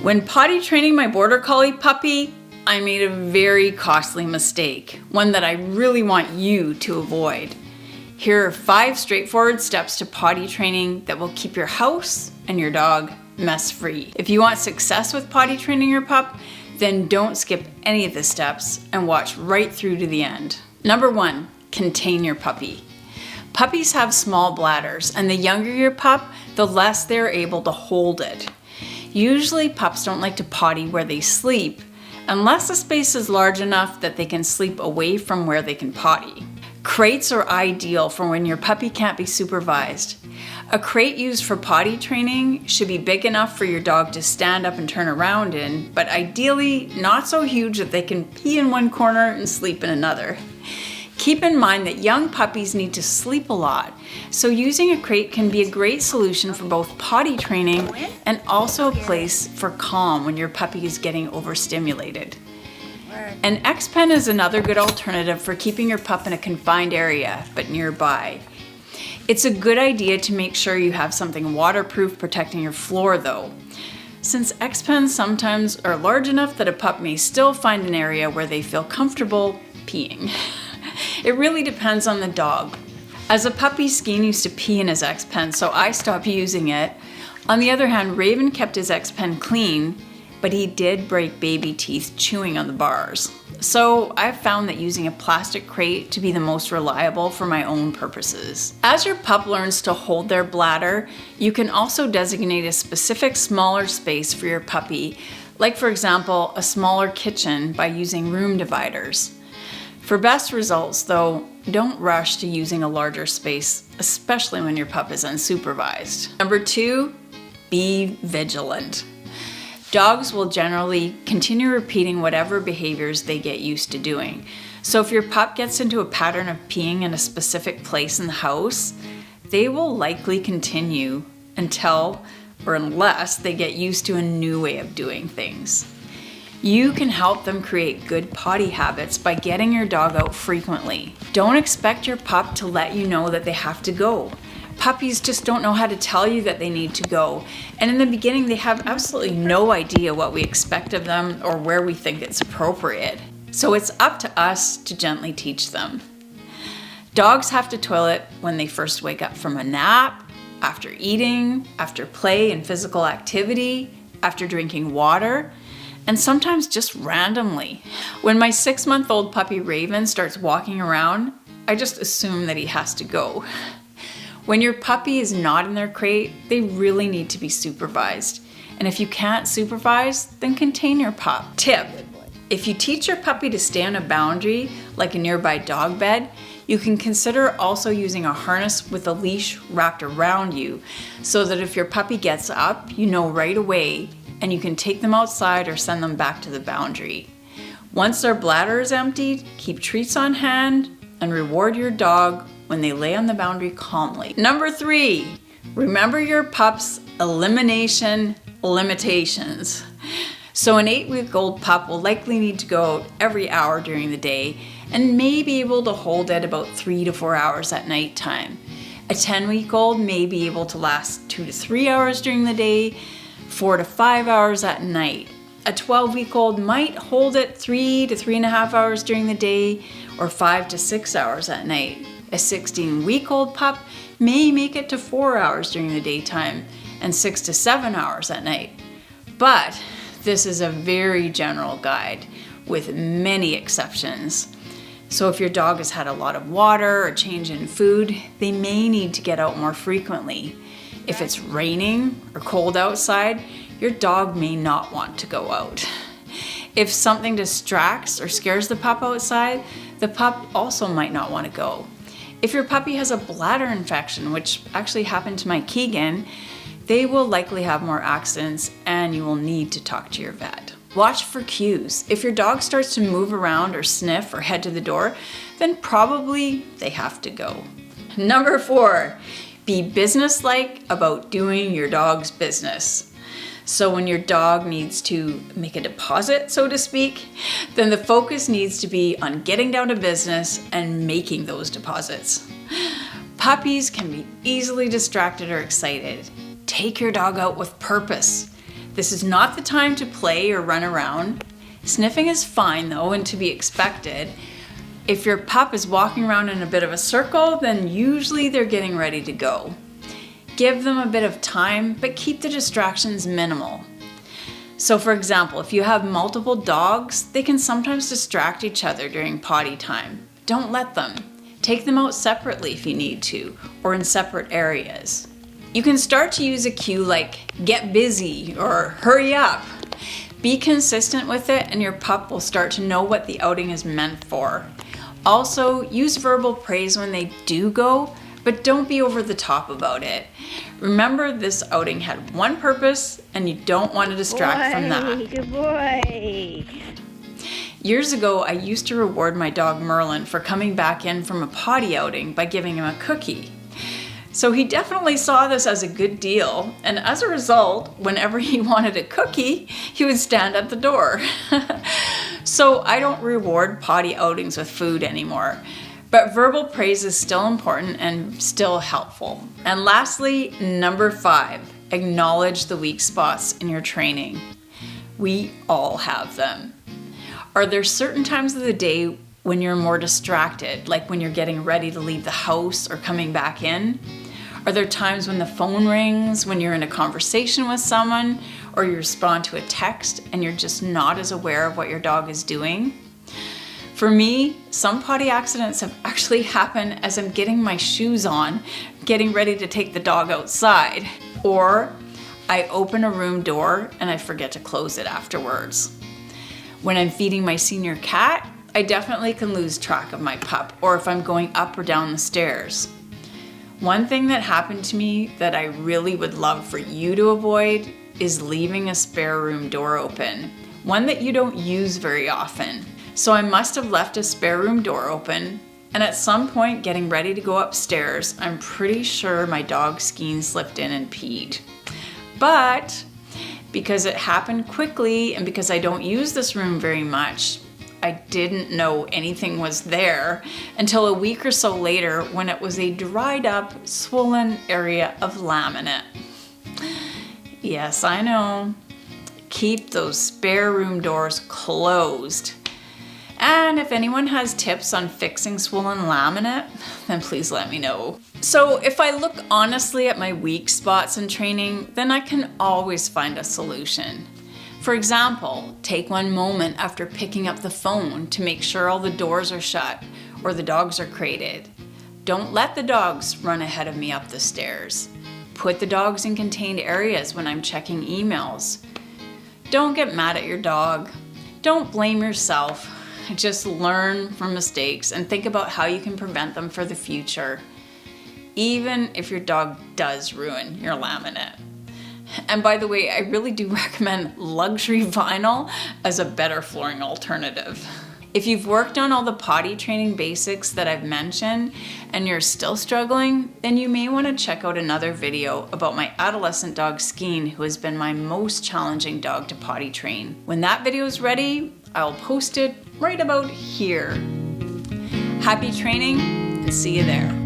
When potty training my border collie puppy, I made a very costly mistake, one that I really want you to avoid. Here are 5 straightforward steps to potty training that will keep your house and your dog mess-free. If you want success with potty training your pup, then don't skip any of the steps and watch right through to the end. Number 1, contain your puppy. Puppies have small bladders, and the younger your pup, the less they're able to hold it. Usually pups don't like to potty where they sleep, unless the space is large enough that they can sleep away from where they can potty. Crates are ideal for when your puppy can't be supervised. A crate used for potty training should be big enough for your dog to stand up and turn around in, but ideally not so huge that they can pee in one corner and sleep in another. Keep in mind that young puppies need to sleep a lot, so using a crate can be a great solution for both potty training and also a place for calm when your puppy is getting overstimulated. An X-pen is another good alternative for keeping your pup in a confined area, but nearby. It's a good idea to make sure you have something waterproof protecting your floor though, since X-pens sometimes are large enough that a pup may still find an area where they feel comfortable peeing. It really depends on the dog. As a puppy, Skeen used to pee in his X-pen, so I stopped using it. On the other hand, Raven kept his X-pen clean, but he did break baby teeth chewing on the bars. So I've found that using a plastic crate to be the most reliable for my own purposes. As your pup learns to hold their bladder, you can also designate a specific smaller space for your puppy, like for example, a smaller kitchen by using room dividers. For best results though, don't rush to using a larger space, especially when your pup is unsupervised. Number 2, be vigilant. Dogs will generally continue repeating whatever behaviors they get used to doing. So if your pup gets into a pattern of peeing in a specific place in the house, they will likely continue until or unless they get used to a new way of doing things. You can help them create good potty habits by getting your dog out frequently. Don't expect your pup to let you know that they have to go. Puppies just don't know how to tell you that they need to go. And in the beginning, they have absolutely no idea what we expect of them or where we think it's appropriate. So it's up to us to gently teach them. Dogs have to toilet when they first wake up from a nap, after eating, after play and physical activity, after drinking water, and sometimes just randomly. When my 6-month-old puppy Raven starts walking around, I just assume that he has to go. When your puppy is not in their crate, they really need to be supervised. And if you can't supervise, then contain your pup. Tip: if you teach your puppy to stay on a boundary, like a nearby dog bed, you can consider also using a harness with a leash wrapped around you, so that if your puppy gets up, you know right away, and you can take them outside or send them back to the boundary. Once their bladder is emptied, keep treats on hand and reward your dog when they lay on the boundary calmly. Number 3, remember your pup's elimination limitations. So an 8-week-old pup will likely need to go out every hour during the day and may be able to hold it about 3 to 4 hours at nighttime. A 10-week-old may be able to last 2 to 3 hours during the day, 4 to 5 hours at night. A 12-week-old might hold it 3 to 3.5 hours during the day or 5 to 6 hours at night. A 16-week-old pup may make it to 4 hours during the daytime and 6 to 7 hours at night. But this is a very general guide with many exceptions. So if your dog has had a lot of water or change in food, they may need to get out more frequently. If it's raining or cold outside, your dog may not want to go out. If something distracts or scares the pup outside, the pup also might not want to go. If your puppy has a bladder infection, which actually happened to my Keegan, they will likely have more accidents and you will need to talk to your vet. Watch for cues. If your dog starts to move around or sniff or head to the door, then probably they have to go. Number 4, be businesslike about doing your dog's business. So when your dog needs to make a deposit, so to speak, then the focus needs to be on getting down to business and making those deposits. Puppies can be easily distracted or excited. Take your dog out with purpose. This is not the time to play or run around. Sniffing is fine though and to be expected. If your pup is walking around in a bit of a circle, then usually they're getting ready to go. Give them a bit of time, but keep the distractions minimal. So for example, if you have multiple dogs, they can sometimes distract each other during potty time. Don't let them. Take them out separately if you need to, or in separate areas. You can start to use a cue like get busy or hurry up. Be consistent with it and your pup will start to know what the outing is meant for. Also, use verbal praise when they do go, but don't be over the top about it. Remember, this outing had one purpose and you don't want to distract from that. Good boy. Years ago, I used to reward my dog Merlin for coming back in from a potty outing by giving him a cookie. So he definitely saw this as a good deal, and as a result, whenever he wanted a cookie, he would stand at the door. So I don't reward potty outings with food anymore, but verbal praise is still important and still helpful. And lastly, number 5, acknowledge the weak spots in your training. We all have them. Are there certain times of the day when you're more distracted, like when you're getting ready to leave the house or coming back in? Are there times when the phone rings, when you're in a conversation with someone, or you respond to a text and you're just not as aware of what your dog is doing? For me, some potty accidents have actually happened as I'm getting my shoes on, getting ready to take the dog outside, or I open a room door and I forget to close it afterwards. When I'm feeding my senior cat, I definitely can lose track of my pup, or if I'm going up or down the stairs. One thing that happened to me that I really would love for you to avoid is leaving a spare room door open, one that you don't use very often. So I must have left a spare room door open, and at some point getting ready to go upstairs, I'm pretty sure my dog Skeen slipped in and peed. But because it happened quickly and because I don't use this room very much, I didn't know anything was there until a week or so later when it was a dried up, swollen area of laminate. Yes, I know. Keep those spare room doors closed. And if anyone has tips on fixing swollen laminate, then please let me know. So if I look honestly at my weak spots in training, then I can always find a solution. For example, take one moment after picking up the phone to make sure all the doors are shut or the dogs are crated. Don't let the dogs run ahead of me up the stairs. Put the dogs in contained areas when I'm checking emails. Don't get mad at your dog. Don't blame yourself. Just learn from mistakes and think about how you can prevent them for the future, even if your dog does ruin your laminate. And by the way, I really do recommend luxury vinyl as a better flooring alternative. If you've worked on all the potty training basics that I've mentioned and you're still struggling, then you may want to check out another video about my adolescent dog Skeen, who has been my most challenging dog to potty train. When that video is ready, I'll post it right about here. Happy training and see you there.